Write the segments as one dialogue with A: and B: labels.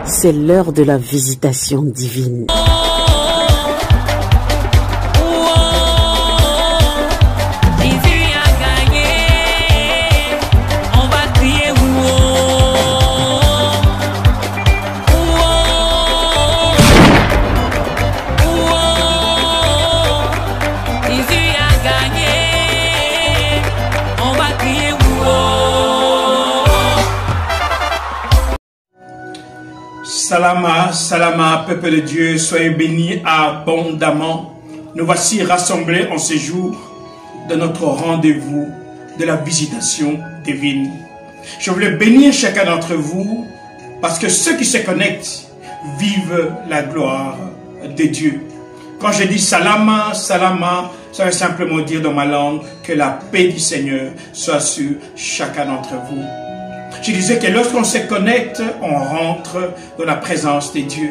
A: C'est l'heure de la visitation divine.
B: Salama, salama, peuple de Dieu, soyez bénis abondamment. Nous voici rassemblés en ce jour de notre rendez-vous de la visitation divine. Je voulais bénir chacun d'entre vous parce que ceux qui se connectent vivent la gloire de Dieu. Quand je dis salama, salama, ça veut simplement dire dans ma langue que la paix du Seigneur soit sur chacun d'entre vous. Je disais que lorsqu'on se connecte, on rentre dans la présence de Dieu.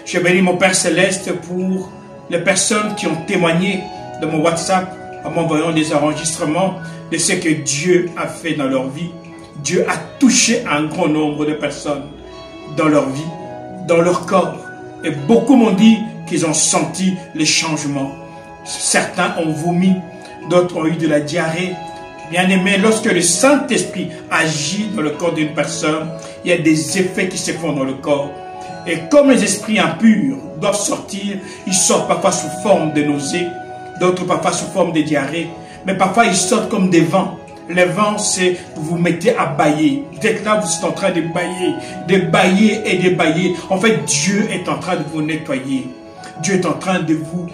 B: Je bénis mon Père Céleste pour les personnes qui ont témoigné de mon WhatsApp en m'envoyant des enregistrements de ce que Dieu a fait dans leur vie. Dieu a touché un grand nombre de personnes dans leur vie, dans leur corps. Et beaucoup m'ont dit qu'ils ont senti les changements. Certains ont vomi, d'autres ont eu de la diarrhée. Bien-aimé, lorsque le Saint-Esprit agit dans le corps d'une personne, il y a des effets qui se font dans le corps. Et comme les esprits impurs doivent sortir, ils sortent parfois sous forme de nausées, d'autres parfois sous forme de diarrhée, mais parfois ils sortent comme des vents. Les vents, c'est vous vous mettez à bâiller. Peut-être là, vous êtes en train de bâiller et de bâiller. En fait, Dieu est en train de vous nettoyer. Dieu est en train de vous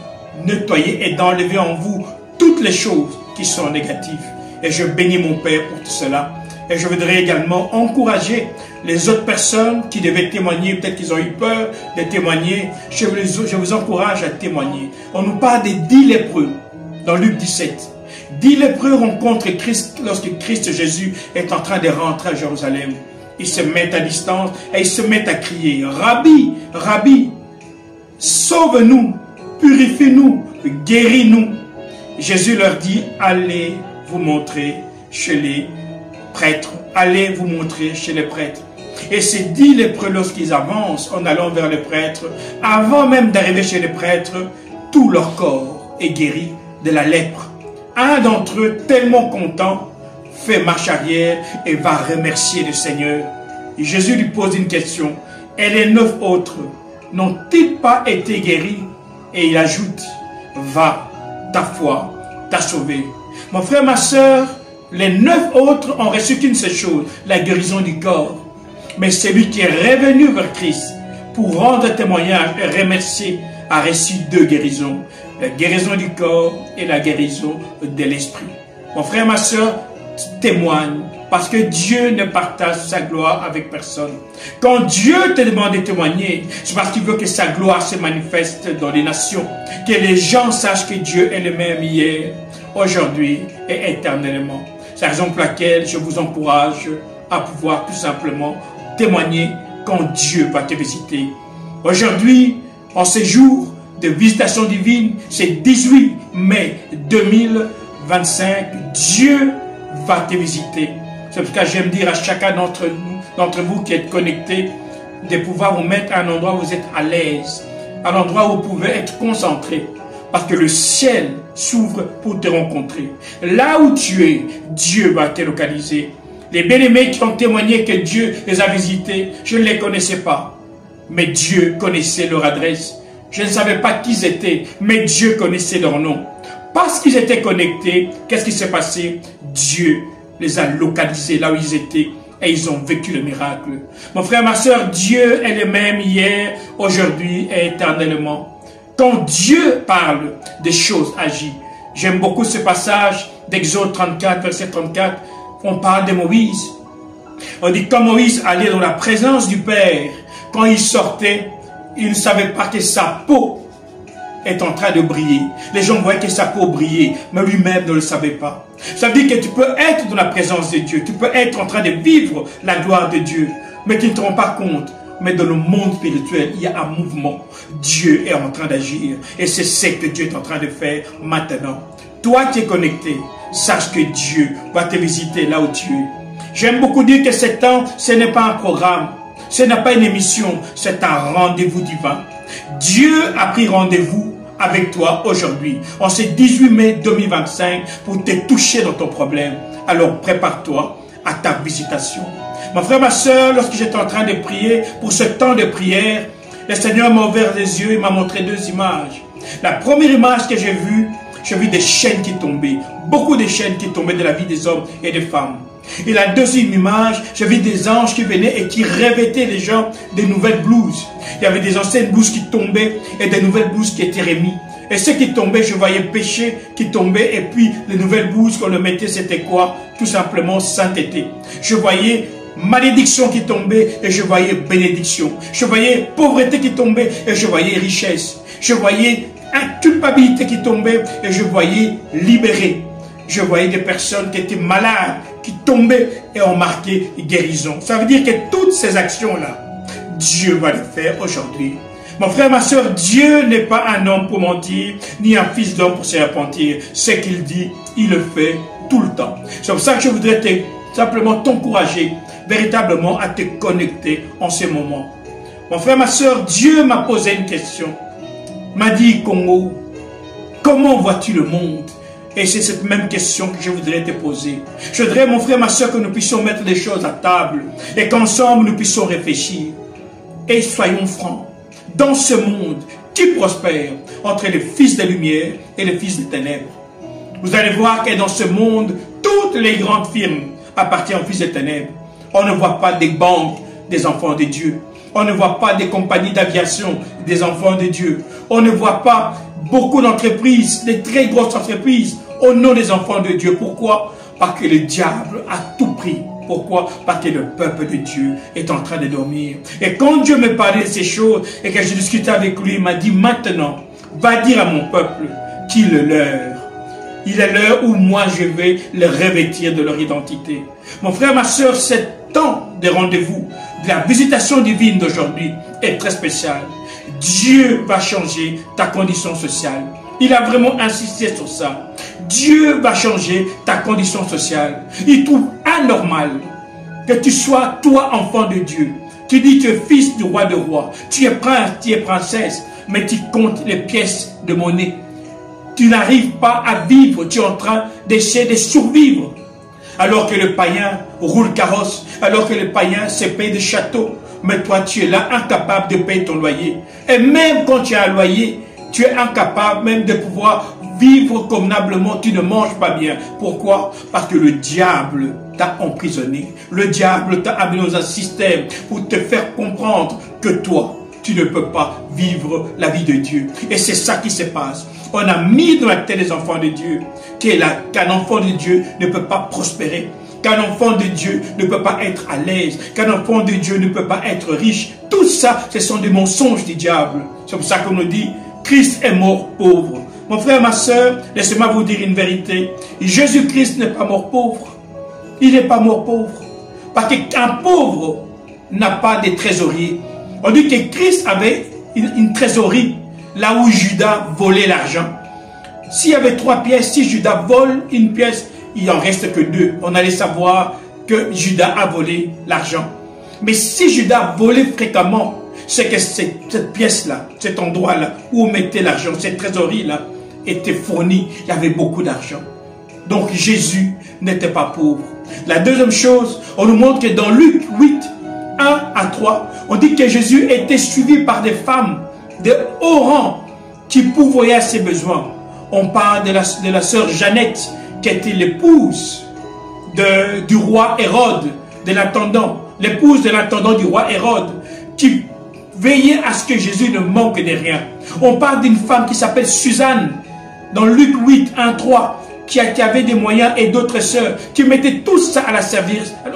B: nettoyer et d'enlever en vous toutes les choses qui sont négatives. Et je bénis mon Père pour tout cela. Et je voudrais également encourager les autres personnes qui devaient témoigner, peut-être qu'ils ont eu peur de témoigner. Je vous encourage à témoigner. On nous parle des 10 lépreux dans Luc 17. 10 lépreux rencontrent Christ lorsque Christ Jésus est en train de rentrer à Jérusalem. Ils se mettent à distance et ils se mettent à crier, Rabbi, Rabbi, sauve-nous, purifie-nous, guéris-nous. Jésus leur dit, allez vous montrer chez les prêtres. Allez vous montrer chez les prêtres. Et c'est dit lépreux lorsqu'ils avancent en allant vers les prêtres, avant même d'arriver chez les prêtres, tout leur corps est guéri de la lèpre. Un d'entre eux, tellement content, fait marche arrière et va remercier le Seigneur. Et Jésus lui pose une question. Et les 9 autres n'ont-ils pas été guéris? Et il ajoute, va, ta foi t'a sauvé. Mon frère, ma soeur, les 9 autres ont reçu qu'une seule chose, la guérison du corps. Mais celui qui est revenu vers Christ pour rendre témoignage et remercier a reçu 2 guérisons. La guérison du corps et la guérison de l'esprit. Mon frère, ma soeur, témoigne parce que Dieu ne partage sa gloire avec personne. Quand Dieu te demande de témoigner, c'est parce qu'il veut que sa gloire se manifeste dans les nations. Que les gens sachent que Dieu est le même hier, aujourd'hui et éternellement. C'est la raison pour laquelle je vous encourage à pouvoir tout simplement témoigner quand Dieu va te visiter. Aujourd'hui, en ce jour de visitation divine, c'est 18 mai 2025, Dieu va te visiter. C'est pour ça que j'aime dire à chacun d'entre vous qui êtes connectés, de pouvoir vous mettre à un endroit où vous êtes à l'aise, à un endroit où vous pouvez être concentré. Parce que le ciel s'ouvre pour te rencontrer. Là où tu es, Dieu va te localiser. Les bien-aimés qui ont témoigné que Dieu les a visités, je ne les connaissais pas. Mais Dieu connaissait leur adresse. Je ne savais pas qui ils étaient, mais Dieu connaissait leur nom. Parce qu'ils étaient connectés, qu'est-ce qui s'est passé? Dieu les a localisés là où ils étaient. Et ils ont vécu le miracle. Mon frère, ma soeur, Dieu est le même hier, aujourd'hui et éternellement. Quand Dieu parle, des choses agissent. J'aime beaucoup ce passage d'Exode 34, verset 34. On parle de Moïse. On dit quand Moïse allait dans la présence du Père, quand il sortait, il ne savait pas que sa peau est en train de briller. Les gens voyaient que sa peau brillait, mais lui-même ne le savait pas. Ça veut dire que tu peux être dans la présence de Dieu, tu peux être en train de vivre la gloire de Dieu, mais tu ne te rends pas compte. Mais dans le monde spirituel, il y a un mouvement. Dieu est en train d'agir. Et c'est ce que Dieu est en train de faire maintenant. Toi qui es connecté, sache que Dieu va te visiter là où tu es. J'aime beaucoup dire que ce temps, ce n'est pas un programme. Ce n'est pas une émission, c'est un rendez-vous divin. Dieu a pris rendez-vous avec toi aujourd'hui, en ce 18 mai 2025, pour te toucher dans ton problème. Alors prépare-toi à ta visitation. Mon frère, ma soeur, lorsque j'étais en train de prier, pour ce temps de prière, le Seigneur m'a ouvert les yeux et m'a montré deux images. La première image que j'ai vu des chaînes qui tombaient. Beaucoup de chaînes qui tombaient de la vie des hommes et des femmes. Et la deuxième image, j'ai vu des anges qui venaient et qui revêtaient les gens de nouvelles blouses. Il y avait des anciennes blouses qui tombaient et des nouvelles blouses qui étaient remises. Et ceux qui tombaient, je voyais péché qui tombait. Et puis les nouvelles blouses qu'on le mettait, c'était quoi? Tout simplement sainteté. Je voyais malédiction qui tombait et je voyais bénédiction. Je voyais pauvreté qui tombait et je voyais richesse. Je voyais inculpabilité qui tombait et je voyais libéré. Je voyais des personnes qui étaient malades, qui tombaient et ont marqué guérison. Ça veut dire que toutes ces actions-là, Dieu va les faire aujourd'hui. Mon frère, ma soeur, Dieu n'est pas un homme pour mentir, ni un fils d'homme pour se repentir. Ce qu'il dit, il le fait tout le temps. C'est pour ça que je voudrais simplement t'encourager véritablement à te connecter en ce moment. Mon frère, ma soeur, Dieu m'a posé une question. M'a dit, Congo, comment vois-tu le monde? Et c'est cette même question que je voudrais te poser. Je voudrais, mon frère, ma soeur, que nous puissions mettre les choses à table et qu'ensemble nous puissions réfléchir. Et soyons francs, dans ce monde qui prospère entre les fils de lumière et les fils des ténèbres, vous allez voir que dans ce monde, toutes les grandes firmes appartiennent aux fils des ténèbres. On ne voit pas des banques des enfants de Dieu. On ne voit pas des compagnies d'aviation des enfants de Dieu. On ne voit pas beaucoup d'entreprises, des très grosses entreprises au nom des enfants de Dieu. Pourquoi? Parce que le diable a tout pris. Pourquoi? Parce que le peuple de Dieu est en train de dormir. Et quand Dieu me parlait de ces choses et que je discutais avec lui, il m'a dit, maintenant, va dire à mon peuple qu'il est l'heure. Il est l'heure où moi je vais les revêtir de leur identité. Mon frère, ma soeur, ce temps de rendez-vous, de la visitation divine d'aujourd'hui est très spécial. Dieu va changer ta condition sociale. Il a vraiment insisté sur ça. Dieu va changer ta condition sociale. Il trouve anormal que tu sois, toi, enfant de Dieu. Tu dis que tu es fils du roi de rois. Tu es prince, tu es princesse, mais tu comptes les pièces de monnaie. Tu n'arrives pas à vivre, tu es en train d'essayer de survivre. Alors que le païen roule carrosse, alors que le païen se paye des châteaux, mais toi tu es là incapable de payer ton loyer. Et même quand tu as un loyer, tu es incapable même de pouvoir vivre convenablement, tu ne manges pas bien. Pourquoi? Parce que le diable t'a emprisonné. Le diable t'a amené dans un système pour te faire comprendre que toi, tu ne peux pas vivre la vie de Dieu. Et c'est ça qui se passe. On a mis dans la tête des enfants de Dieu qu'un enfant de Dieu ne peut pas prospérer, qu'un enfant de Dieu ne peut pas être à l'aise, qu'un enfant de Dieu ne peut pas être riche. Tout ça, ce sont des mensonges du diable. C'est pour ça qu'on nous dit, Christ est mort pauvre. Mon frère, ma soeur, laissez-moi vous dire une vérité. Jésus-Christ n'est pas mort pauvre. Il n'est pas mort pauvre. Parce qu'un pauvre n'a pas de trésorier. On dit que Christ avait une trésorerie là où Judas volait l'argent. S'il y avait 3 pièces, si Judas vole une pièce, il n'en reste que 2. On allait savoir que Judas a volé l'argent. Mais si Judas volait fréquemment, c'est que cette pièce-là, cet endroit-là, où on mettait l'argent, cette trésorerie-là, était fournie. Il y avait beaucoup d'argent. Donc Jésus n'était pas pauvre. La deuxième chose, on nous montre que dans Luc 8, 1 à 3, on dit que Jésus était suivi par des femmes de haut rang qui pourvoyaient à ses besoins. On parle de la sœur Jeannette, qui était l'épouse du roi Hérode, de l'intendant, l'épouse de l'intendant du roi Hérode, qui veillait à ce que Jésus ne manque de rien. On parle d'une femme qui s'appelle Suzanne, dans Luc 8, 1, 3, qui avait des moyens, et d'autres sœurs, qui mettaient tout ça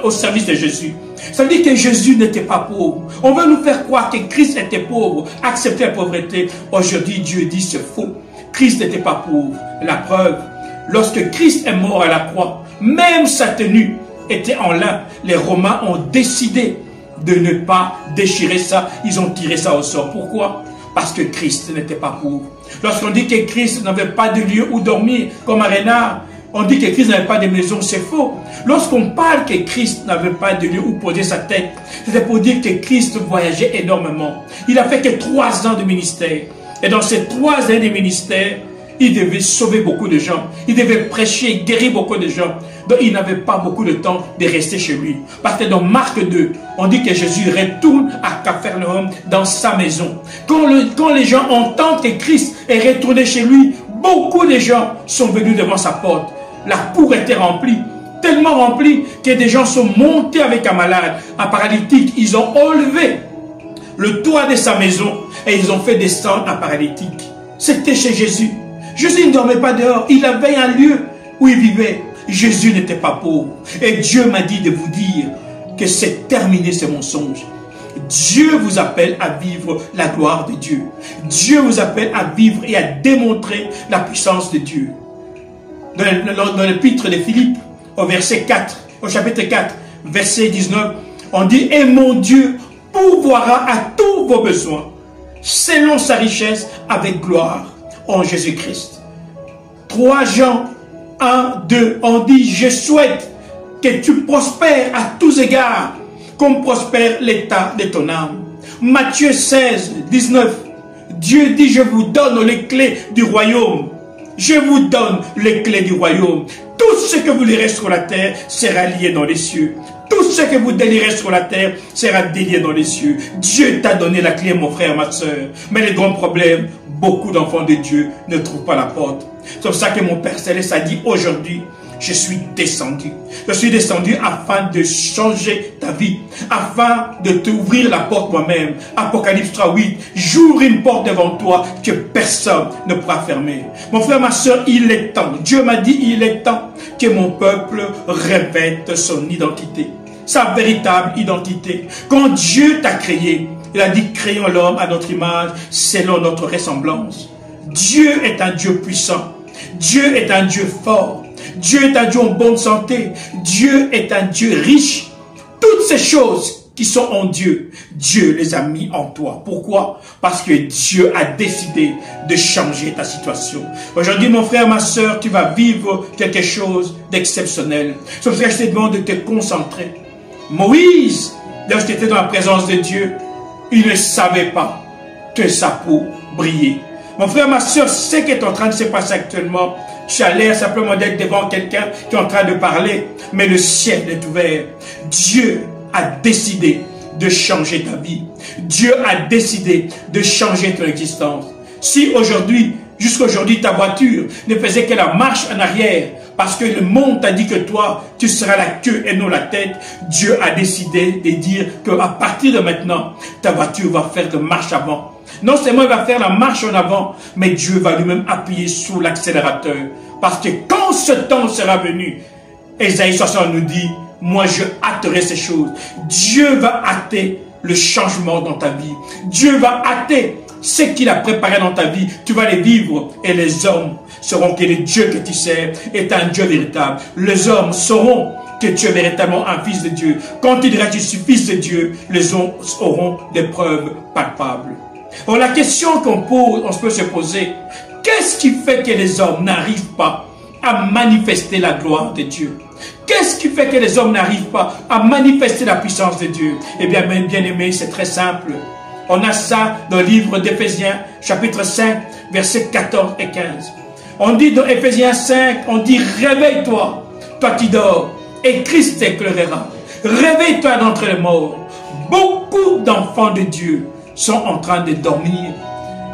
B: au service de Jésus. Ça veut dire que Jésus n'était pas pauvre. On veut nous faire croire que Christ était pauvre, accepter la pauvreté. Aujourd'hui, Dieu dit c'est faux. Christ n'était pas pauvre. La preuve, lorsque Christ est mort à la croix, même sa tenue était en lin. Les Romains ont décidé de ne pas déchirer ça. Ils ont tiré ça au sort. Pourquoi? Parce que Christ n'était pas pauvre. Lorsqu'on dit que Christ n'avait pas de lieu où dormir, comme un renard, On dit que Christ n'avait pas de maison, c'est faux. Lorsqu'on parle que Christ n'avait pas de lieu où poser sa tête, c'était pour dire que Christ voyageait énormément. Il a fait que 3 ans de ministère. Et dans ces 3 années de ministère, il devait sauver beaucoup de gens. Il devait prêcher, guérir beaucoup de gens. Donc il n'avait pas beaucoup de temps de rester chez lui. Parce que dans Marc 2, on dit que Jésus retourne à Capharnaüm dans sa maison. Quand les gens entendent que Christ est retourné chez lui, beaucoup de gens sont venus devant sa porte. La cour était remplie, tellement remplie que des gens sont montés avec un malade, un paralytique. Ils ont enlevé le toit de sa maison et ils ont fait descendre un paralytique. C'était chez Jésus. Jésus ne dormait pas dehors, il avait un lieu où il vivait. Jésus n'était pas pauvre. Et Dieu m'a dit de vous dire que c'est terminé ce mensonge. Dieu vous appelle à vivre la gloire de Dieu. Dieu vous appelle à vivre et à démontrer la puissance de Dieu. Dans l'épître de Philippe, au chapitre 4, verset 19, on dit « Et mon Dieu pourvoira à tous vos besoins, selon sa richesse avec gloire, en Jésus-Christ. » 3 Jean 1, 2, on dit « Je souhaite que tu prospères à tous égards, comme prospère l'état de ton âme. » Matthieu 16, 19, Dieu dit « Je vous donne les clés du royaume. » Je vous donne les clés du royaume. Tout ce que vous lirez sur la terre sera lié dans les cieux. Tout ce que vous délirez sur la terre sera délié dans les cieux. Dieu t'a donné la clé, mon frère, ma soeur. Mais le grand problème, beaucoup d'enfants de Dieu ne trouvent pas la porte. C'est pour ça que mon Père Céleste a dit aujourd'hui, je suis descendu. Je suis descendu afin de changer ta vie, afin de t'ouvrir la porte moi-même. Apocalypse 3:8, j'ouvre une porte devant toi que personne ne pourra fermer. Mon frère, ma soeur, il est temps. Dieu m'a dit, il est temps que mon peuple revête son identité, sa véritable identité. Quand Dieu t'a créé, il a dit, créons l'homme à notre image, selon notre ressemblance. Dieu est un Dieu puissant. Dieu est un Dieu fort. Dieu est un Dieu en bonne santé. Dieu est un Dieu riche. Toutes ces choses qui sont en Dieu, Dieu les a mis en toi. Pourquoi? Parce que Dieu a décidé de changer ta situation. Aujourd'hui, mon frère, ma soeur, tu vas vivre quelque chose d'exceptionnel. C'est pour ça que je te demande de te concentrer. Moïse, lorsqu'il était dans la présence de Dieu, il ne savait pas que sa peau brillait. Mon frère, ma soeur, ce qui est en train de se passer actuellement, tu as l'air simplement d'être devant quelqu'un qui est en train de parler, mais le ciel est ouvert. Dieu a décidé de changer ta vie. Dieu a décidé de changer ton existence. Si aujourd'hui, jusqu'aujourd'hui, ta voiture ne faisait que la marche en arrière, parce que le monde t'a dit que toi, tu seras la queue et non la tête, Dieu a décidé de dire qu'à partir de maintenant, ta voiture va faire de marche avant. Non seulement il va faire la marche en avant, mais Dieu va lui-même appuyer sur l'accélérateur. Parce que quand ce temps sera venu, Ésaïe 60 nous dit, moi je hâterai ces choses. Dieu va hâter le changement dans ta vie. Dieu va hâter ce qu'il a préparé dans ta vie. Tu vas les vivre et les hommes sauront que le Dieu que tu sers est un Dieu véritable. Les hommes sauront que tu es véritablement un fils de Dieu. Quand tu diras que je suis fils de Dieu, les hommes auront des preuves palpables. Alors la question qu'on peut se poser, qu'est-ce qui fait que les hommes n'arrivent pas à manifester la gloire de Dieu? Qu'est-ce qui fait que les hommes n'arrivent pas à manifester la puissance de Dieu? Eh bien, bien aimé, c'est très simple. On a ça dans le livre d'Éphésiens, chapitre 5, versets 14 et 15. On dit dans Éphésiens 5, on dit, réveille-toi, toi qui dors, et Christ t'éclairera. Réveille-toi d'entre les morts. Beaucoup d'enfants de Dieu sont en train de dormir.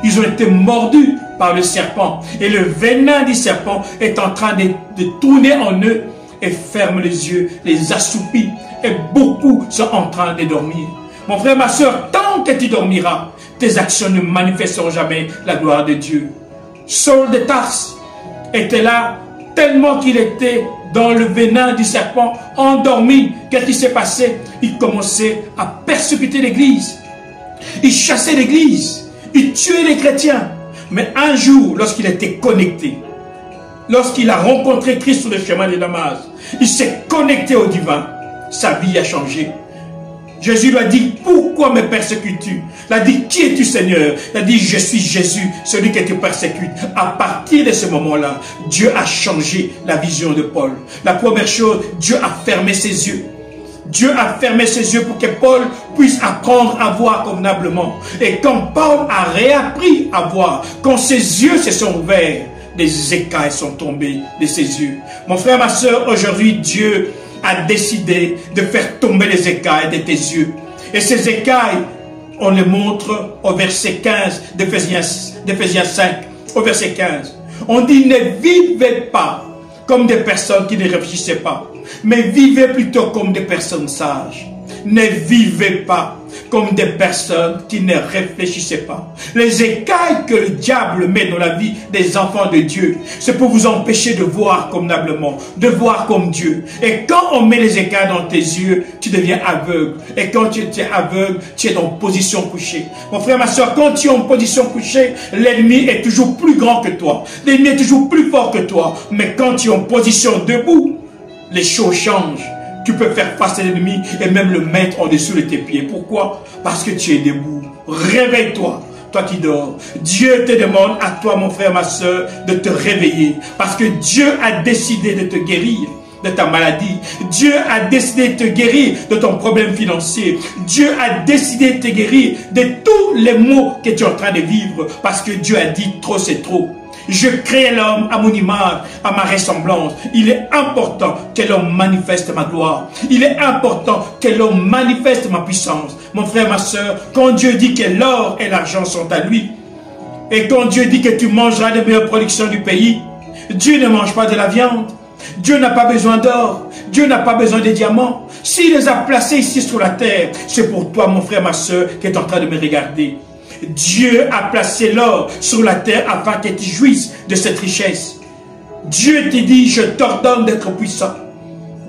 B: Ils ont été mordus par le serpent. Et le venin du serpent est en train de tourner en eux et ferme les yeux, les assoupit. Et beaucoup sont en train de dormir. Mon frère, ma soeur, tant que tu dormiras, tes actions ne manifesteront jamais la gloire de Dieu. Saul de Tarse était là tellement qu'il était dans le venin du serpent, endormi. Qu'est-ce qui s'est passé? Il commençait à persécuter l'église. Il chassait l'église, il tuait les chrétiens. Mais un jour, lorsqu'il était connecté, lorsqu'il a rencontré Christ sur le chemin de Damas, il s'est connecté au divin. Sa vie a changé. Jésus lui a dit, pourquoi me persécutes-tu? Il a dit, qui es-tu Seigneur? Il a dit, je suis Jésus, celui que tu persécutes. À partir de ce moment-là, Dieu a changé la vision de Paul. La première chose, Dieu a fermé ses yeux. Dieu a fermé ses yeux pour que Paul puisse apprendre à voir convenablement. Et quand Paul a réappris à voir, quand ses yeux se sont ouverts, des écailles sont tombées de ses yeux. Mon frère, ma soeur, aujourd'hui, Dieu a décidé de faire tomber les écailles de tes yeux. Et ces écailles, on les montre au verset 15 d'Éphésiens 5, au verset 15. On dit, ne vivez pas comme des personnes qui ne réfléchissaient pas, mais vivez plutôt comme des personnes sages. Ne vivez pas comme des personnes qui ne réfléchissaient pas. Les écailles que le diable met dans la vie des enfants de Dieu, c'est pour vous empêcher de voir convenablement, de voir comme Dieu. Et quand on met les écailles dans tes yeux, tu deviens aveugle. Et quand tu es aveugle, tu es en position couchée. Mon frère, ma soeur, quand tu es en position couchée, l'ennemi est toujours plus grand que toi. L'ennemi est toujours plus fort que toi. Mais quand tu es en position debout, les choses changent. Tu peux faire face à l'ennemi et même le mettre en dessous de tes pieds. Pourquoi? Parce que tu es debout. Réveille-toi, toi qui dors. Dieu te demande à toi, mon frère, ma soeur, de te réveiller. Parce que Dieu a décidé de te guérir de ta maladie. Dieu a décidé de te guérir de ton problème financier. Dieu a décidé de te guérir de tous les maux que tu es en train de vivre. Parce que Dieu a dit trop, c'est trop. Je crée l'homme à mon image, à ma ressemblance. Il est important que l'homme manifeste ma gloire. Il est important que l'homme manifeste ma puissance. Mon frère, ma soeur, quand Dieu dit que l'or et l'argent sont à lui, et quand Dieu dit que tu mangeras les meilleures productions du pays, Dieu ne mange pas de la viande. Dieu n'a pas besoin d'or. Dieu n'a pas besoin de diamants. S'il les a placés ici sur la terre, c'est pour toi, mon frère, ma soeur, qui est en train de me regarder. Dieu a placé l'or sur la terre afin que tu jouisses de cette richesse. Dieu te dit, je t'ordonne d'être puissant.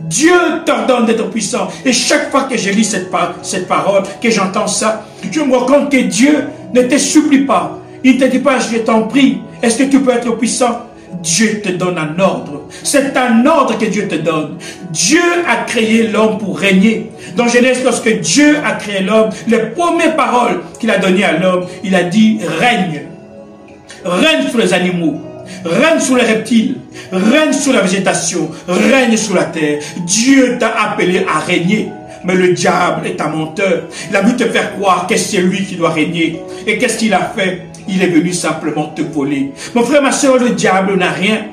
B: Dieu t'ordonne d'être puissant. Et chaque fois que je lis cette parole, que j'entends ça, je me rends compte que Dieu ne te supplie pas. Il ne te dit pas, je t'en prie, est-ce que tu peux être puissant? Dieu te donne un ordre. C'est un ordre que Dieu te donne. Dieu a créé l'homme pour régner. Dans Genèse, lorsque Dieu a créé l'homme, les premières paroles qu'il a données à l'homme, il a dit règne. Règne sur les animaux. Règne sur les reptiles. Règne sur la végétation. Règne sur la terre. Dieu t'a appelé à régner. Mais le diable est un menteur. Il a voulu te faire croire que c'est lui qui doit régner. Et qu'est-ce qu'il a fait? Il est venu simplement te voler. Mon frère, ma soeur, le diable n'a rien.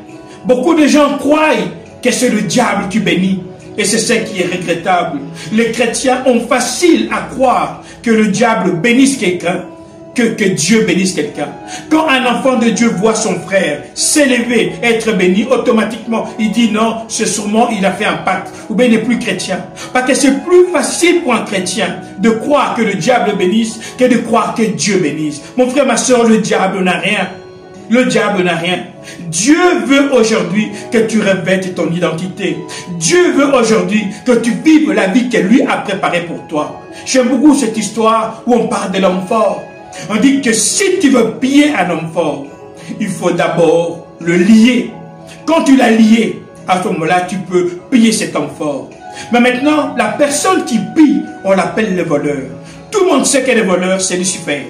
B: Beaucoup de gens croient que c'est le diable qui bénit. Et c'est ce qui est regrettable. Les chrétiens ont facile à croire que le diable bénisse quelqu'un, que Dieu bénisse quelqu'un. Quand un enfant de Dieu voit son frère s'élever, être béni, automatiquement, il dit non, c'est sûrement il a fait un pacte, ou bien il n'est plus chrétien. Parce que c'est plus facile pour un chrétien de croire que le diable bénisse que de croire que Dieu bénisse. Mon frère, ma soeur, le diable n'a rien. Le diable n'a rien. Dieu veut aujourd'hui que tu revêtes ton identité. Dieu veut aujourd'hui que tu vives la vie que lui a préparée pour toi. J'aime beaucoup cette histoire où on parle de l'homme fort. On dit que si tu veux piller un homme fort, il faut d'abord le lier. Quand tu l'as lié, à ce moment-là, tu peux piller cet homme fort. Mais maintenant, la personne qui pille, on l'appelle le voleur. Tout le monde sait que le voleur, c'est Lucifer.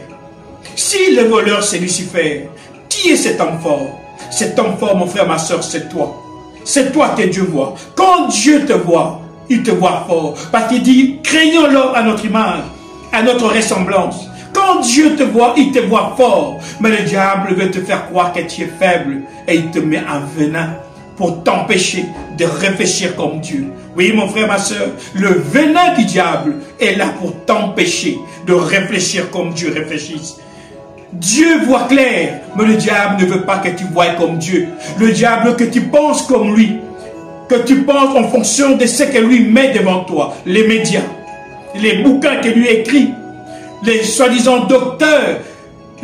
B: Si le voleur, c'est Lucifer, qui est cet homme fort? Cet homme fort, mon frère, ma soeur, c'est toi. C'est toi que Dieu voit. Quand Dieu te voit, il te voit fort. Parce qu'il dit, craignons l'homme à notre image, à notre ressemblance. Quand Dieu te voit, il te voit fort. Mais le diable veut te faire croire que tu es faible. Et il te met un venin pour t'empêcher de réfléchir comme Dieu. Oui, mon frère, ma soeur, le venin du diable est là pour t'empêcher de réfléchir comme Dieu réfléchit. Dieu voit clair, mais le diable ne veut pas que tu voies comme Dieu. Le diable veut que tu penses comme lui. Que tu penses en fonction de ce que lui met devant toi. Les médias, les bouquins que lui écrit, les soi-disant docteurs,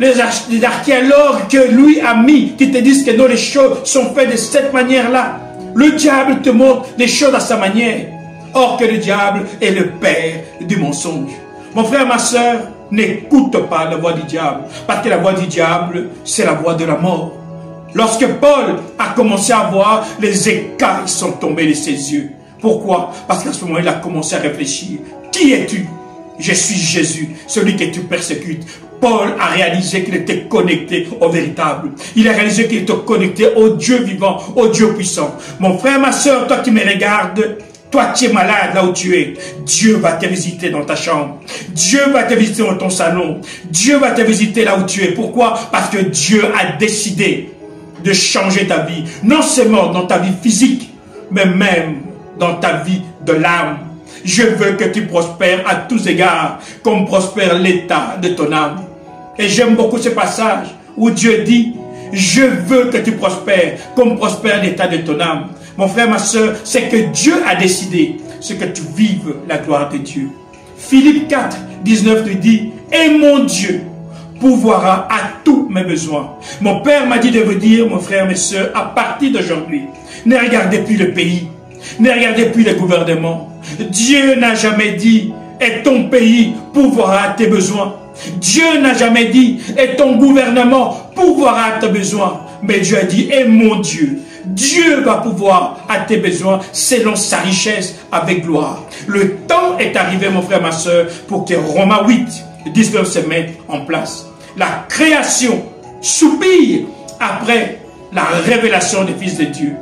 B: les archéologues que lui a mis, qui te disent que non, les choses sont faites de cette manière-là. Le diable te montre les choses à sa manière. Or que le diable est le père du mensonge. Mon frère, ma soeur, n'écoute pas la voix du diable. Parce que la voix du diable, c'est la voix de la mort. Lorsque Paul a commencé à voir, les écailles sont tombées de ses yeux. Pourquoi? Parce qu'à ce moment, il a commencé à réfléchir. Qui es-tu? Je suis Jésus, celui que tu persécutes. Paul a réalisé qu'il était connecté au véritable. Il a réalisé qu'il était connecté au Dieu vivant, au Dieu puissant. Mon frère, ma soeur, toi qui me regardes, toi qui es malade là où tu es, Dieu va te visiter dans ta chambre. Dieu va te visiter dans ton salon. Dieu va te visiter là où tu es. Pourquoi? Parce que Dieu a décidé de changer ta vie. Non seulement dans ta vie physique, mais même dans ta vie de l'âme. Je veux que tu prospères à tous égards, comme prospère l'état de ton âme. Et j'aime beaucoup ce passage où Dieu dit, je veux que tu prospères, comme prospère l'état de ton âme. Mon frère, ma soeur, c'est que Dieu a décidé ce que tu vives la gloire de Dieu. Philippiens 4, 19 nous dit, et mon Dieu pourvoira à tous mes besoins. Mon Père m'a dit de vous dire, mon frère, mes soeurs, à partir d'aujourd'hui, ne regardez plus le pays, ne regardez plus le gouvernement. Dieu n'a jamais dit, et ton pays pourvoira à tes besoins. Dieu n'a jamais dit, et ton gouvernement pourvoira à tes besoins. Mais Dieu a dit, et mon Dieu, Dieu va pouvoir à tes besoins selon sa richesse avec gloire. Le temps est arrivé, mon frère, ma soeur, pour que Romains 8, 19 se mette en place. La création soupire après la révélation des fils de Dieu.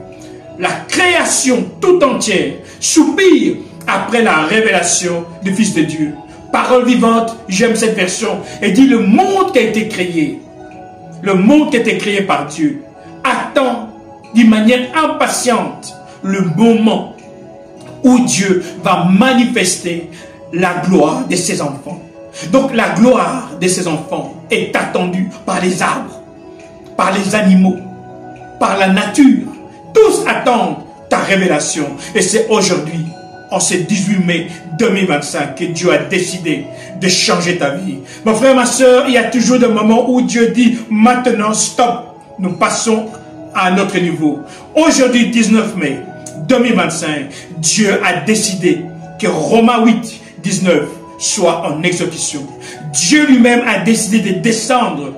B: La création tout entière soupire après la révélation du Fils de Dieu. Parole vivante, j'aime cette version, et dit le monde qui a été créé, le monde qui a été créé par Dieu, attend d'une manière impatiente le moment où Dieu va manifester la gloire de ses enfants. Donc la gloire de ses enfants est attendue par les arbres, par les animaux, par la nature. Tous attendent ta révélation. Et c'est aujourd'hui, en ce 18 mai 2025, que Dieu a décidé de changer ta vie. Mon frère, ma soeur, il y a toujours des moments où Dieu dit, maintenant, stop, nous passons à un autre niveau. Aujourd'hui, 19 mai 2025, Dieu a décidé que Romains 8, 19 soit en exécution. Dieu lui-même a décidé de descendre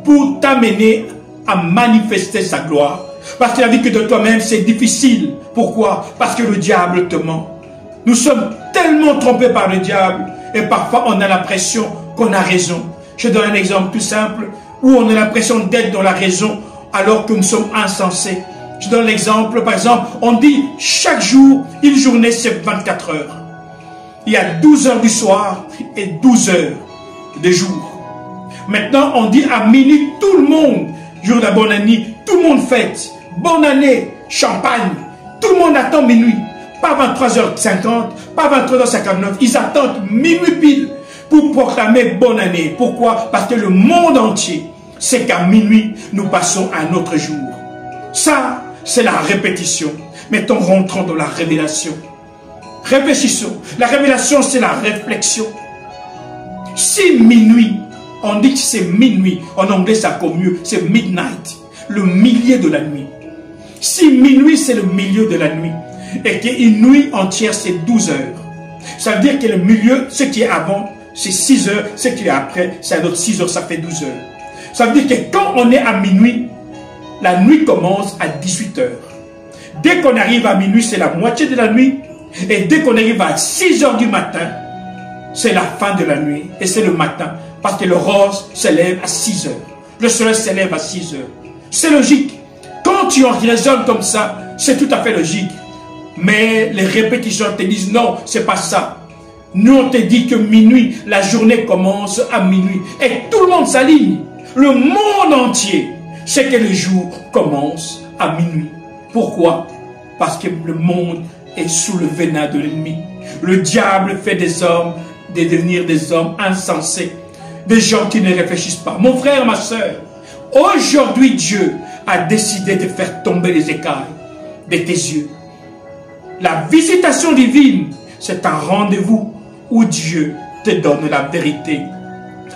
B: pour t'amener à manifester sa gloire. Parce qu'il a vu que de toi-même, c'est difficile. Pourquoi? Parce que le diable te ment. Nous sommes tellement trompés par le diable et parfois on a l'impression qu'on a raison. Je donne un exemple tout simple où on a l'impression d'être dans la raison alors que nous sommes insensés. Je donne l'exemple, par exemple, on dit chaque jour, une journée c'est 24 heures. Il y a 12 heures du soir et 12 heures de jour. Maintenant, on dit à minuit, tout le monde, jour de la bonne année, tout le monde fête. Bonne année, champagne. Tout le monde attend minuit. Pas 23h50, pas 23h59. Ils attendent minuit pile pour proclamer bonne année. Pourquoi? Parce que le monde entier sait qu'à minuit, nous passons à un autre jour. Ça, c'est la répétition. Mettons, rentrons dans la révélation. Réfléchissons. La révélation, c'est la réflexion. Si minuit, on dit que c'est minuit, en anglais ça comme mieux, c'est midnight, le milieu de la nuit. Si minuit c'est le milieu de la nuit, et qu'une nuit entière c'est 12 heures, ça veut dire que le milieu, ce qui est avant, c'est 6 heures, ce qui est après, c'est un autre 6 heures, ça fait 12 heures. Ça veut dire que quand on est à minuit, la nuit commence à 18 heures. Dès qu'on arrive à minuit, c'est la moitié de la nuit, et dès qu'on arrive à 6 heures du matin, c'est la fin de la nuit, et c'est le matin. Parce que le rose se lève à 6 heures. Le soleil se lève à 6 heures. C'est logique. Quand tu en raisonnes comme ça, c'est tout à fait logique. Mais les répétitions te disent non, c'est pas ça. Nous, on te dit que minuit, la journée commence à minuit. Et tout le monde s'aligne. Le monde entier sait que le jour commence à minuit. Pourquoi? Parce que le monde est sous le venin de l'ennemi. Le diable fait des hommes, de devenir des hommes insensés. Des gens qui ne réfléchissent pas. Mon frère, ma soeur, aujourd'hui Dieu a décidé de faire tomber les écailles de tes yeux. La visitation divine, c'est un rendez-vous où Dieu te donne la vérité.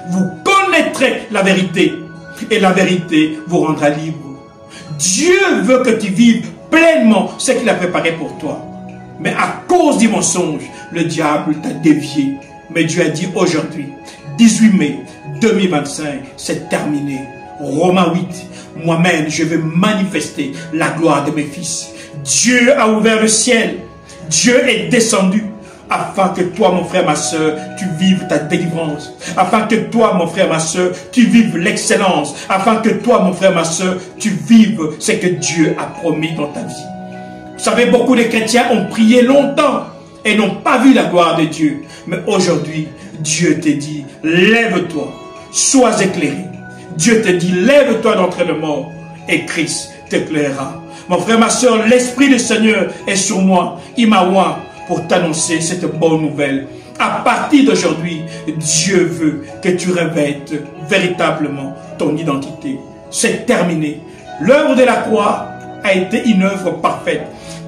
B: Vous connaîtrez la vérité et la vérité vous rendra libre. Dieu veut que tu vives pleinement ce qu'il a préparé pour toi. Mais à cause du mensonge, le diable t'a dévié. Mais Dieu a dit aujourd'hui, 18 mai 2025, c'est terminé. Romains 8, moi-même, je vais manifester la gloire de mes fils. Dieu a ouvert le ciel. Dieu est descendu afin que toi, mon frère, ma soeur, tu vives ta délivrance, afin que toi, mon frère, ma soeur, tu vives l'excellence, afin que toi, mon frère, ma soeur, tu vives ce que Dieu a promis dans ta vie. Vous savez, beaucoup de chrétiens ont prié longtemps et n'ont pas vu la gloire de Dieu. Mais aujourd'hui, Dieu te dit, lève-toi, sois éclairé. Dieu te dit, lève-toi d'entre les morts et Christ t'éclairera. Mon frère, ma soeur, l'Esprit du Seigneur est sur moi. Il m'a oint pour t'annoncer cette bonne nouvelle. À partir d'aujourd'hui, Dieu veut que tu revêtes véritablement ton identité. C'est terminé. L'œuvre de la croix a été une œuvre parfaite.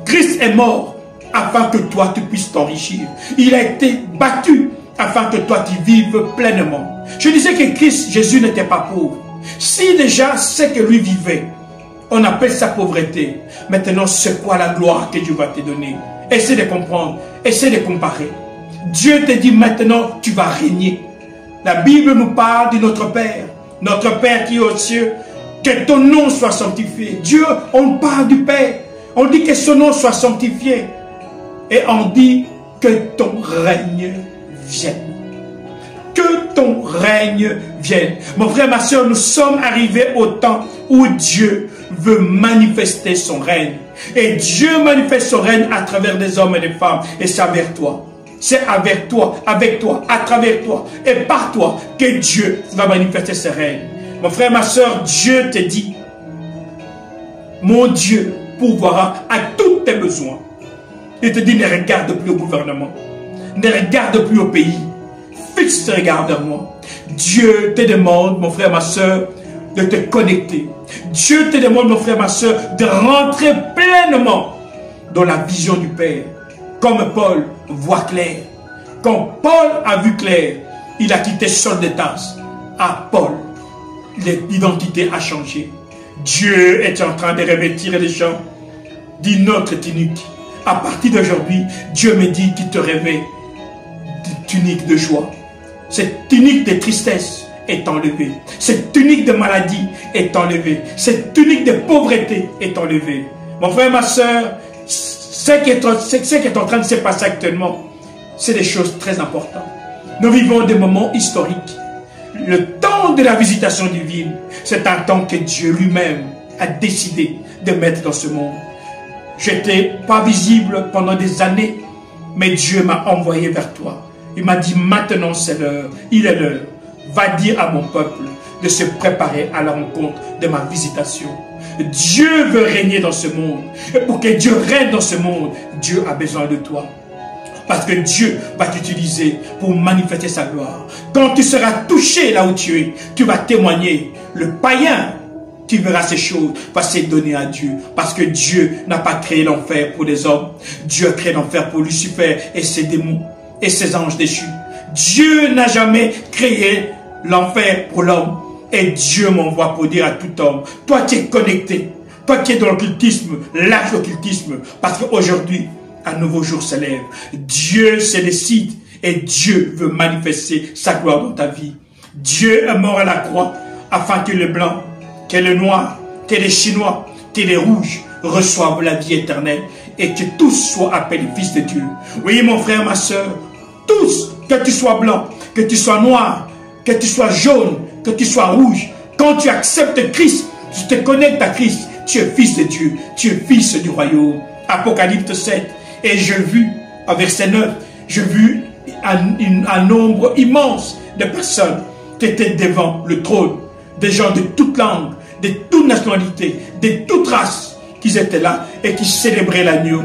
B: Christ est mort afin que toi tu puisses t'enrichir. Il a été battu afin que toi tu vives pleinement. Je disais que Christ, Jésus n'était pas pauvre. Si déjà ce que lui vivait, on appelle ça pauvreté. Maintenant, c'est quoi la gloire que Dieu va te donner? Essaie de comprendre, essaie de comparer. Dieu te dit maintenant, tu vas régner. La Bible nous parle de notre Père qui est aux cieux. Que ton nom soit sanctifié. Dieu, on parle du Père. On dit que son nom soit sanctifié. Et on dit que ton règne vienne. Que ton règne vienne. Mon frère, ma soeur, nous sommes arrivés au temps où Dieu veut manifester son règne. Et Dieu manifeste son règne à travers des hommes et des femmes. Et c'est avec toi. C'est avec toi, à travers toi et par toi que Dieu va manifester ses règnes. Mon frère, ma soeur, Dieu te dit, mon Dieu pourvoira à tous tes besoins. Il te dit, ne regarde plus au gouvernement, ne regarde plus au pays, fixe tes regards vers moi. Dieu te demande, mon frère, ma soeur, de te connecter. Dieu te demande, mon frère, ma soeur, de rentrer pleinement dans la vision du Père. Comme Paul voit clair. Quand Paul a vu clair, il a quitté Saul de Tarse. À Paul, l'identité a changé. Dieu est en train de revêtir les gens d'une autre tunique. À partir d'aujourd'hui, Dieu me dit qu'il te revêt de tunique de joie. Cette tunique de tristesse est enlevée. Cette tunique de maladie est enlevée. Cette tunique de pauvreté est enlevée. Mon frère, ma soeur, ce qui est en train de se passer actuellement, c'est des choses très importantes. Nous vivons des moments historiques. Le temps de la visitation divine, c'est un temps que Dieu lui-même a décidé de mettre dans ce monde. Je n'étais pas visible pendant des années, mais Dieu m'a envoyé vers toi. Il m'a dit, maintenant c'est l'heure, il est l'heure. Va dire à mon peuple de se préparer à la rencontre de ma visitation. Dieu veut régner dans ce monde. Et pour que Dieu règne dans ce monde, Dieu a besoin de toi. Parce que Dieu va t'utiliser pour manifester sa gloire. Quand tu seras touché là où tu es, tu vas témoigner. Le païen, tu verras ces choses, va se donner à Dieu. Parce que Dieu n'a pas créé l'enfer pour les hommes. Dieu a créé l'enfer pour Lucifer et ses démons et ses anges déchus. Dieu n'a jamais créé l'enfer pour l'homme. Et Dieu m'envoie pour dire à tout homme, toi qui es connecté, toi qui es dans l'occultisme, lâche l'occultisme. Parce qu'aujourd'hui, un nouveau jour se lève. Dieu se décide et Dieu veut manifester sa gloire dans ta vie. Dieu est mort à la croix afin que les blancs, que les noirs, que les chinois, que les rouges reçoivent la vie éternelle et que tous soient appelés fils de Dieu. Oui, mon frère, ma soeur, tous, que tu sois blanc, que tu sois noir, que tu sois jaune, que tu sois rouge, quand tu acceptes Christ, tu te connectes à Christ, tu es fils de Dieu, tu es fils du royaume. Apocalypse 7. Et j'ai vu, à verset 9, j'ai vu un nombre immense de personnes qui étaient devant le trône, des gens de toute langue, de toute nationalité, de toute race, qui étaient là et qui célébraient l'agneau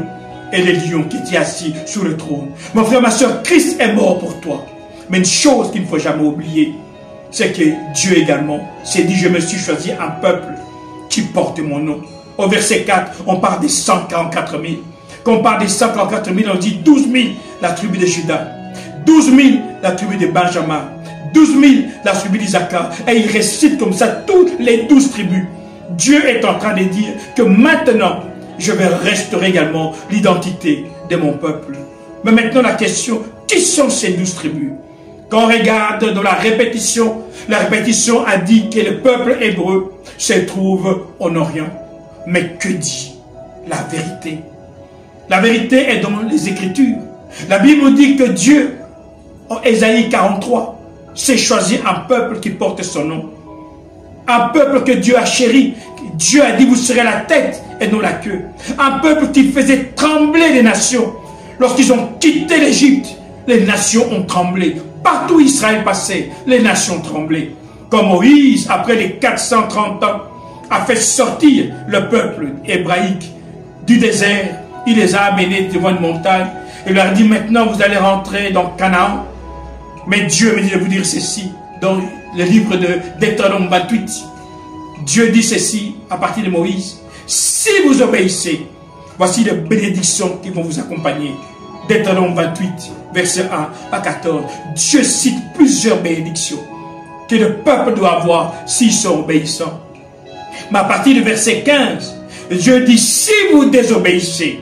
B: et les lions qui étaient assis sur le trône. Mon frère, ma soeur, Christ est mort pour toi. Mais une chose qu'il ne faut jamais oublier, c'est que Dieu également s'est dit, je me suis choisi un peuple qui porte mon nom. Au verset 4, on parle des 144 000. Quand on parle des 144 000, on dit 12 000 la tribu de Judas, 12 000 la tribu de Benjamin, 12 000 la tribu d'Isaacar. Et il récite comme ça toutes les 12 tribus. Dieu est en train de dire que maintenant, je vais restaurer également l'identité de mon peuple. Mais maintenant la question, qui sont ces 12 tribus? Quand on regarde dans la répétition a dit que le peuple hébreu se trouve en Orient. Mais que dit la vérité? La vérité est dans les Écritures. La Bible dit que Dieu, en Ésaïe 43, s'est choisi un peuple qui porte son nom. Un peuple que Dieu a chéri. Dieu a dit, vous serez la tête et non la queue. Un peuple qui faisait trembler les nations. Lorsqu'ils ont quitté l'Égypte, les nations ont tremblé. Partout où Israël passait, les nations tremblaient. Comme Moïse, après les 430 ans, a fait sortir le peuple hébraïque du désert. Il les a amenés devant une montagne. Il leur a dit, maintenant vous allez rentrer dans Canaan. Mais Dieu me dit de vous dire ceci, dans le livre de Deutéronome 28. Dieu dit ceci à partir de Moïse. Si vous obéissez, voici les bénédictions qui vont vous accompagner. Deutéronome 28, verset 1 à 14. Dieu cite plusieurs bénédictions que le peuple doit avoir s'ils sont obéissants. Mais à partir du verset 15, Dieu dit, si vous désobéissez,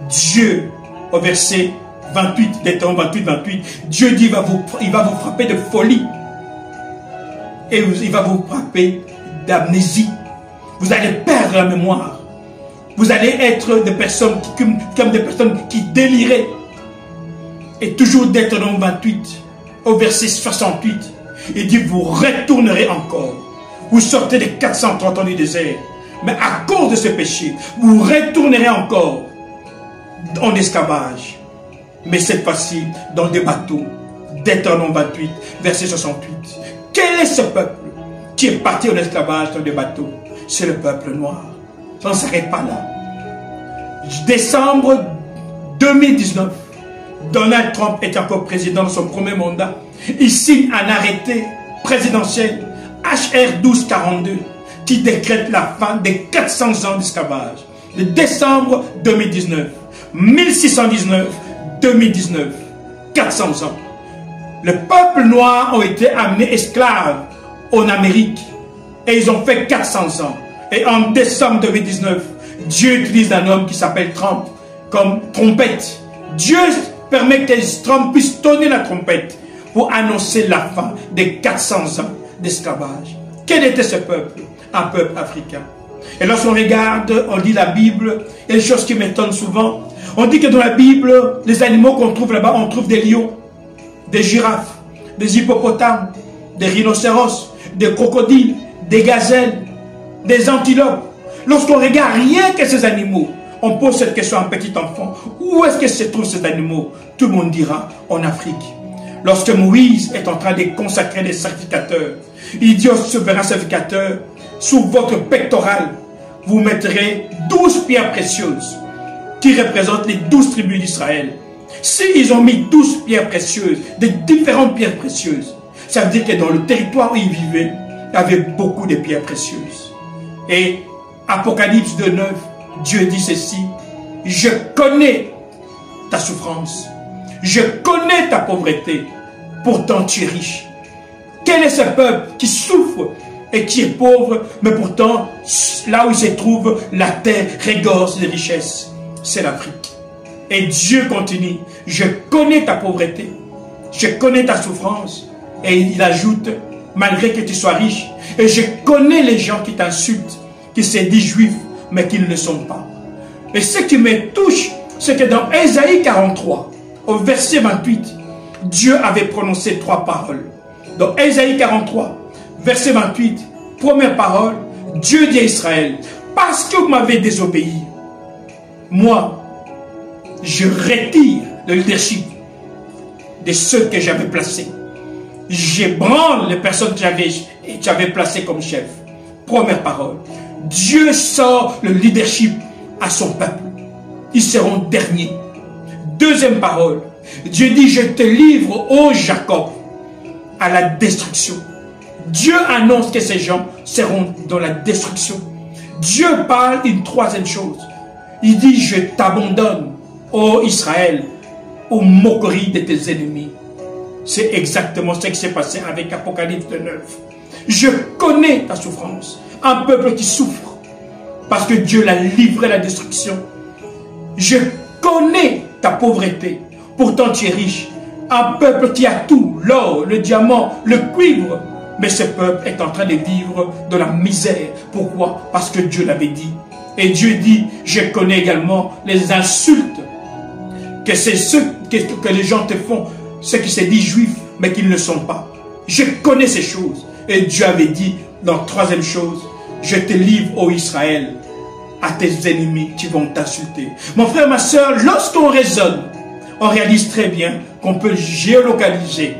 B: Dieu, au verset 28, Deutéronome 28, 28, Dieu dit, il va vous frapper de folie. Et il va vous frapper d'amnésie. Vous allez perdre la mémoire. Vous allez être des personnes comme des personnes qui déliraient. Et toujours Deutéronome 28, au verset 68, il dit, vous retournerez encore. Vous sortez des 430 ans du désert. Mais à cause de ce péché, vous retournerez encore en esclavage. Mais cette fois-ci, dans des bateaux. Deutéronome 28, verset 68. Quel est ce peuple qui est parti en esclavage dans des bateaux? C'est le peuple noir. Ça ne s'arrête pas là. Décembre 2019, Donald Trump est encore président de son premier mandat. Il signe un arrêté présidentiel HR 1242 qui décrète la fin des 400 ans d'esclavage. De décembre 2019, 1619-2019, 400 ans. Le peuple noir ont été amenés esclaves en Amérique et ils ont fait 400 ans. Et en décembre 2019, Dieu utilise un homme qui s'appelle Trump comme trompette. Dieu permet que Trump puisse tonner la trompette pour annoncer la fin des 400 ans d'esclavage. Quel était ce peuple? Un peuple africain. Et lorsqu'on regarde, on lit la Bible, il y a des choses qui m'étonnent souvent. On dit que dans la Bible, les animaux qu'on trouve là-bas, on trouve des lions, des girafes, des hippopotames, des rhinocéros, des crocodiles, des gazelles, des antilopes. Lorsqu'on regarde rien que ces animaux, on pose cette question à un petit enfant. Où est-ce que se trouvent ces animaux? Tout le monde dira en Afrique. Lorsque Moïse est en train de consacrer des sacrificateurs, il dit au souverain sacrificateur, sous votre pectoral, vous mettrez 12 pierres précieuses qui représentent les 12 tribus d'Israël. S'ils ont mis 12 pierres précieuses, des différentes pierres précieuses, ça veut dire que dans le territoire où ils vivaient, il y avait beaucoup de pierres précieuses. Et Apocalypse 2.9, Dieu dit ceci, je connais ta souffrance, je connais ta pauvreté, pourtant tu es riche. Quel est ce peuple qui souffre et qui est pauvre, mais pourtant, là où il se trouve, la terre regorge de richesses? C'est l'Afrique. Et Dieu continue, je connais ta pauvreté, je connais ta souffrance. Et il ajoute, malgré que tu sois riche, et je connais les gens qui t'insultent, qui se disent juifs, mais qui ne le sont pas. Et ce qui me touche, c'est que dans Ésaïe 43, au verset 28, Dieu avait prononcé 3 paroles. Dans Ésaïe 43, verset 28, première parole, Dieu dit à Israël, parce que vous m'avez désobéi, moi, je retire le leadership de ceux que j'avais placés. J'ébranle les personnes que j'avais placées comme chef. Première parole. Dieu sort le leadership à son peuple. Ils seront derniers. Deuxième parole. Dieu dit, je te livre, ô Jacob, à la destruction. Dieu annonce que ces gens seront dans la destruction. Dieu parle une troisième chose. Il dit, je t'abandonne, ô Israël, aux moqueries de tes ennemis. C'est exactement ce qui s'est passé avec Apocalypse 9. Je connais ta souffrance. Un peuple qui souffre parce que Dieu l'a livré à la destruction. Je connais ta pauvreté. Pourtant tu es riche. Un peuple qui a tout, l'or, le diamant, le cuivre. Mais ce peuple est en train de vivre dans la misère. Pourquoi? Parce que Dieu l'avait dit. Et Dieu dit, je connais également les insultes que c'est ce que les gens te font, ceux qui se disent juifs, mais qui ne le sont pas. Je connais ces choses. Et Dieu avait dit, dans troisième chose, je te livre, ô Israël, à tes ennemis qui vont t'insulter. Mon frère, ma soeur, lorsqu'on raisonne, on réalise très bien qu'on peut géolocaliser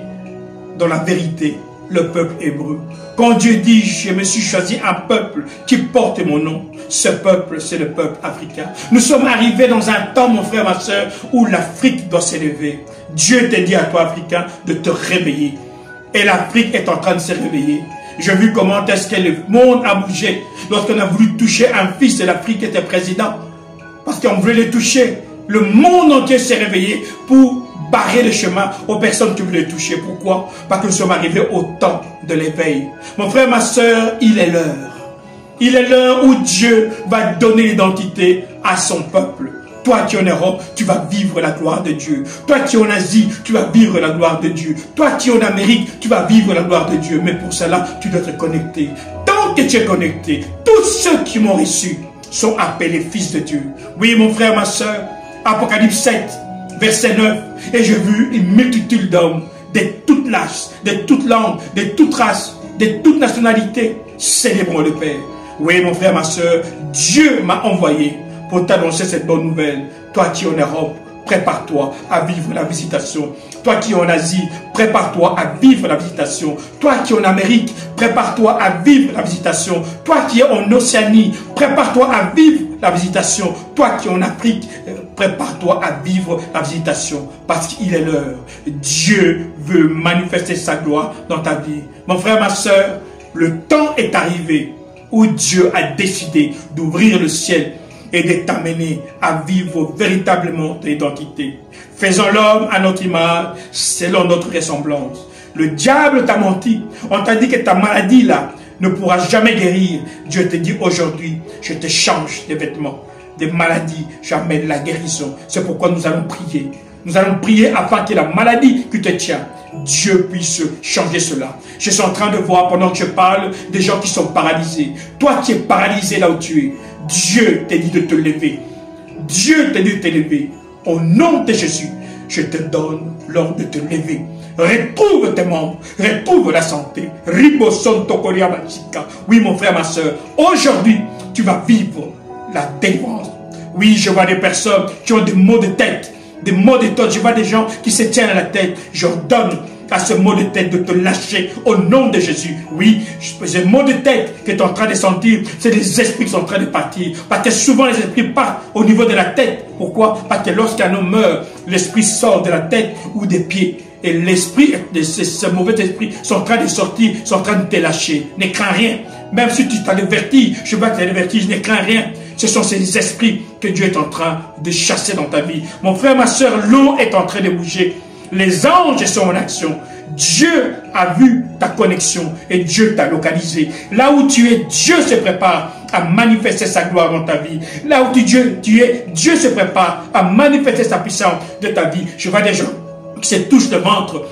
B: dans la vérité le peuple hébreu. Quand Dieu dit, je me suis choisi un peuple qui porte mon nom, ce peuple, c'est le peuple africain. Nous sommes arrivés dans un temps, mon frère, ma soeur, où l'Afrique doit s'élever. Dieu te dit à toi, Africain, de te réveiller. Et l'Afrique est en train de se réveiller. J'ai vu comment est-ce que le monde a bougé lorsqu'on a voulu toucher un fils de l'Afrique qui était président. Parce qu'on voulait le toucher. Le monde entier s'est réveillé pour barrer le chemin aux personnes qui voulaient le toucher. Pourquoi? Parce que nous sommes arrivés au temps de l'éveil. Mon frère, ma soeur, il est l'heure. Il est l'heure où Dieu va donner l'identité à son peuple. Toi qui es en Europe, tu vas vivre la gloire de Dieu. Toi qui es en Asie, tu vas vivre la gloire de Dieu. Toi qui es en Amérique, tu vas vivre la gloire de Dieu. Mais pour cela, tu dois te connecter. Tant que tu es connecté, tous ceux qui m'ont reçu sont appelés fils de Dieu. Oui, mon frère, ma soeur, Apocalypse 7, verset 9. Et j'ai vu une multitude d'hommes, de toute l'âge, de toute langue, de toute race, de toute nationalité, célébrant le Père. Oui, mon frère, ma soeur, Dieu m'a envoyé pour t'annoncer cette bonne nouvelle. Toi qui es en Europe, prépare-toi à vivre la visitation. Toi qui es en Asie, prépare-toi à vivre la visitation. Toi qui es en Amérique, prépare-toi à vivre la visitation. Toi qui es en Océanie, prépare-toi à vivre la visitation. Toi qui es en Afrique, prépare-toi à vivre la visitation. Parce qu'il est l'heure. Dieu veut manifester sa gloire dans ta vie. Mon frère, ma soeur, le temps est arrivé où Dieu a décidé d'ouvrir le ciel et de t'amener à vivre véritablement ton identité. Faisons l'homme à notre image, selon notre ressemblance. Le diable t'a menti. On t'a dit que ta maladie là ne pourra jamais guérir. Dieu te dit aujourd'hui, je te change de vêtements. Des maladies, j'amène la guérison. C'est pourquoi nous allons prier. Nous allons prier afin que la maladie qui te tient, Dieu puisse changer cela. Je suis en train de voir pendant que je parle des gens qui sont paralysés. Toi qui es paralysé là où tu es, Dieu t'a dit de te lever. Dieu t'a dit de te lever. Au nom de Jésus, je te donne l'ordre de te lever. Retrouve tes membres, retrouve la santé. Oui, mon frère, ma soeur, aujourd'hui, tu vas vivre la délivrance. Oui, je vois des personnes qui ont des maux de tête. Des maux de tête, je vois des gens qui se tiennent à la tête. J'ordonne à ce mot de tête de te lâcher au nom de Jésus. Oui, ce mot de tête que tu es en train de sentir, c'est des esprits qui sont en train de partir. Parce que souvent les esprits partent au niveau de la tête. Pourquoi? Parce que lorsqu'un homme meurt, l'esprit sort de la tête ou des pieds. Et l'esprit, ce mauvais esprit sont en train de sortir, sont en train de te lâcher. Ne crains rien. Même si tu as des vertiges, je vois que tu as des vertiges, ne crains rien. Ce sont ces esprits que Dieu est en train de chasser dans ta vie. Mon frère, ma soeur, l'eau est en train de bouger. Les anges sont en action. Dieu a vu ta connexion et Dieu t'a localisé. Là où tu es, Dieu se prépare à manifester sa gloire dans ta vie. Là où tu es, Dieu se prépare à manifester sa puissance de ta vie. Je vois des gens qui se touchent le ventre,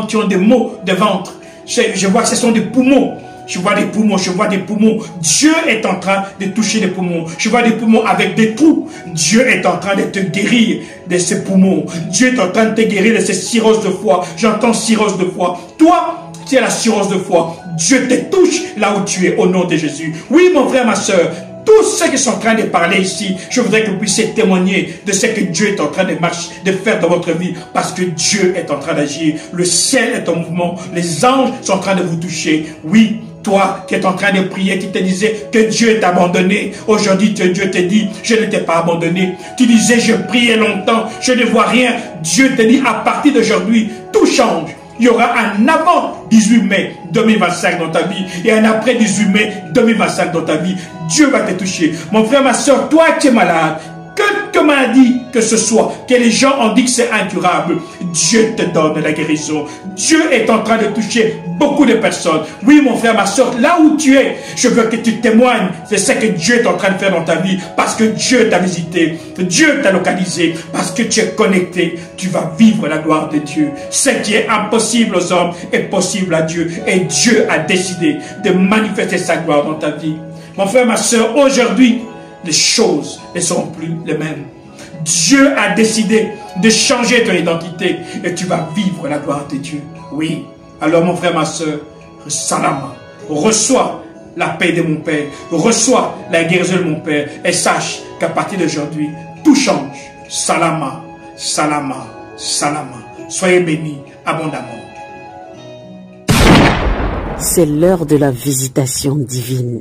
B: qui ont des maux de ventre. Je vois que ce sont des poumons. Je vois des poumons, je vois des poumons. Dieu est en train de toucher les poumons. Je vois des poumons avec des trous. Dieu est en train de te guérir de ces poumons. Dieu est en train de te guérir de ces cirrhoses de foie. J'entends cirrhose de foie. Toi, qui as la cirrhose de foie, Dieu te touche là où tu es au nom de Jésus. Oui, mon frère, ma soeur, tous ceux qui sont en train de parler ici, je voudrais que vous puissiez témoigner de ce que Dieu est en train de faire dans votre vie, parce que Dieu est en train d'agir. Le ciel est en mouvement, les anges sont en train de vous toucher. Oui, toi qui es en train de prier, qui te disais que Dieu t'a abandonné, aujourd'hui Dieu te dit, je ne t'ai pas abandonné. Tu disais, je priais longtemps, je ne vois rien. Dieu te dit, à partir d'aujourd'hui, tout change. Il y aura un avant 18 mai 2025 dans ta vie et un après 18 mai 2025 dans ta vie. Dieu va te toucher. Mon frère, ma soeur, toi qui es malade, quelque maladie que ce soit, que les gens ont dit que c'est incurable, Dieu te donne la guérison. Dieu est en train de toucher beaucoup de personnes. Oui, mon frère, ma soeur, là où tu es, je veux que tu témoignes de ce que Dieu est en train de faire dans ta vie, parce que Dieu t'a visité, Dieu t'a localisé, parce que tu es connecté, tu vas vivre la gloire de Dieu. Ce qui est impossible aux hommes est possible à Dieu, et Dieu a décidé de manifester sa gloire dans ta vie. Mon frère, ma soeur, aujourd'hui, les choses ne seront plus les mêmes. Dieu a décidé de changer ton identité et tu vas vivre la gloire de Dieu. Oui. Alors mon frère, ma soeur, salama, reçois la paix de mon Père, reçois la guérison de mon Père et sache qu'à partir d'aujourd'hui, tout change. Salama, salama, salama. Soyez bénis abondamment.
A: C'est l'heure de la visitation divine.